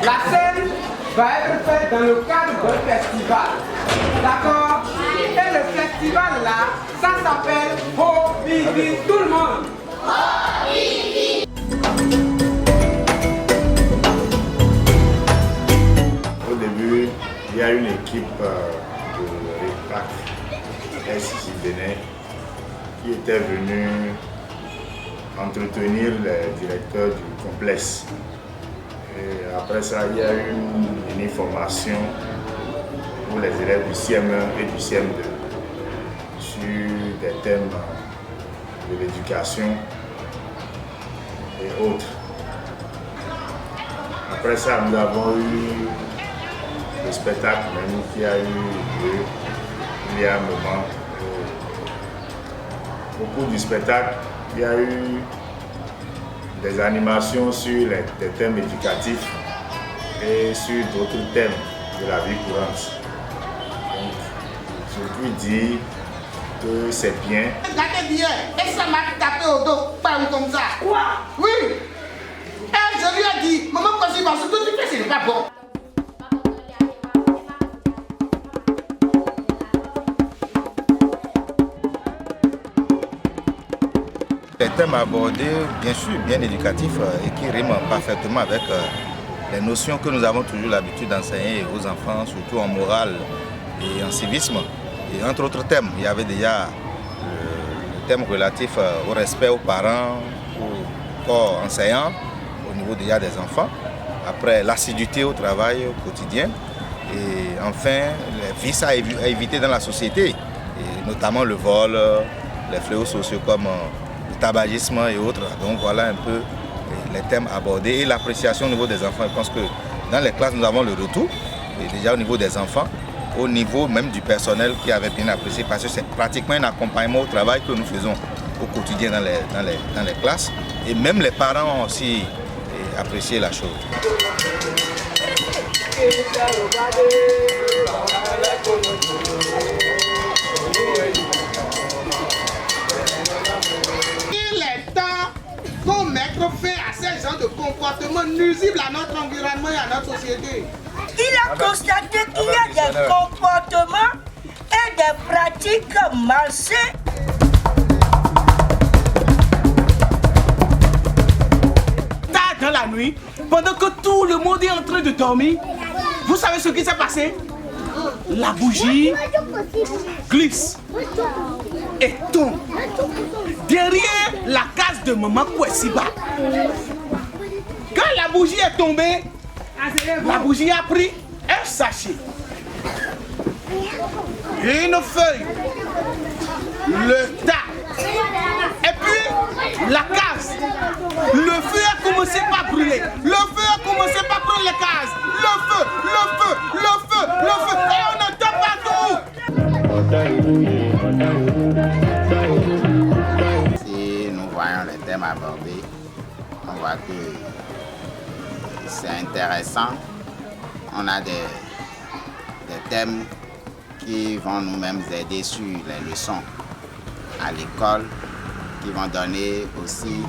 La scène va être faite dans le cadre d'un festival. D'accord? Et le festival là, ça s'appelle Ho-Bibi. Tout le monde. Ho-Bibi. Au début, il y a une équipe de REPAC, SIC Bénin, qui était venue entretenir les directeurs du complexe. Et après ça, il y a eu une formation pour les élèves du CM1 et du CM2 sur des thèmes de l'éducation et autres. Après ça, nous avons eu le spectacle même qui a eu lieu il y a un moment. Au cours du spectacle, il y a eu des animations sur des thèmes éducatifs et sur d'autres thèmes de la vie courante. Donc, je puis dire que c'est bien. Regardez bien, et ça m'a tapé au dos, pas comme ça. Quoi? Oui. Et je lui ai dit, maman, quand je vais ce que tu fais, ce n'est pas bon. Les thèmes abordés, bien sûr, bien éducatifs et qui riment parfaitement avec les notions que nous avons toujours l'habitude d'enseigner aux enfants, surtout en morale et en civisme. Et entre autres thèmes, il y avait déjà le thème relatif au respect aux parents, au corps enseignant, au niveau déjà des enfants. Après, l'assiduité au travail au quotidien. Et enfin, les vices à éviter dans la société, et notamment le vol, les fléaux sociaux comme le tabagisme et autres. Donc voilà un peu les thèmes abordés et l'appréciation au niveau des enfants. Je pense que dans les classes, nous avons le retour, et déjà au niveau des enfants, au niveau même du personnel qui avait bien apprécié, parce que c'est pratiquement un accompagnement au travail que nous faisons au quotidien dans les classes. Et même les parents ont aussi apprécié la chose. Il est temps qu'on mette fin à ces genres de comportements nuisibles à notre environnement et à notre société. Il a constaté qu'il y a des comportements et des pratiques malsaines. Tard dans la nuit, pendant que tout le monde est en train de dormir, vous savez ce qui s'est passé? La bougie glisse et tombe derrière la case de maman Kwesiba. Quand la bougie est tombée, la bougie a pris un sachet, une feuille, le tas, et puis la case. Le feu a commencé par brûler. Le feu a commencé par prendre les cases. Le feu, le feu, le feu, le feu. Et on entend partout. Si nous voyons les thèmes abordés, on voit que c'est intéressant. On a des thèmes qui vont nous-mêmes aider sur les leçons à l'école, qui vont donner aussi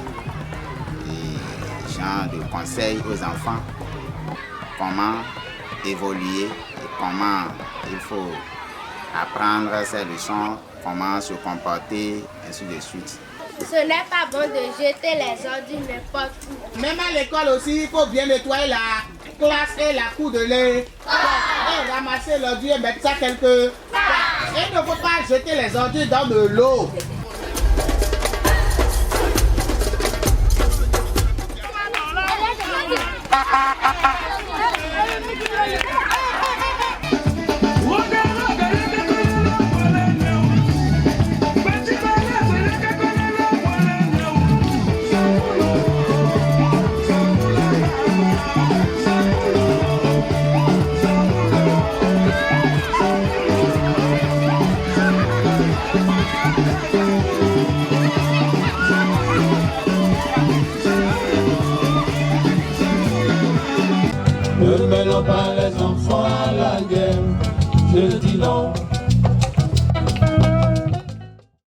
des genres de conseils aux enfants, comment évoluer et comment il faut apprendre ces leçons, comment se comporter, ainsi de suite. Ce n'est pas bon de jeter les ordures n'importe où. Même à l'école aussi, il faut bien nettoyer la classe et la cour de lait. Et ramasser l'ordure et mettre ça quelque part. Et il ne faut pas jeter les ordures dans de l'eau. Ne mêlons pas les enfants à la guerre, je dis non.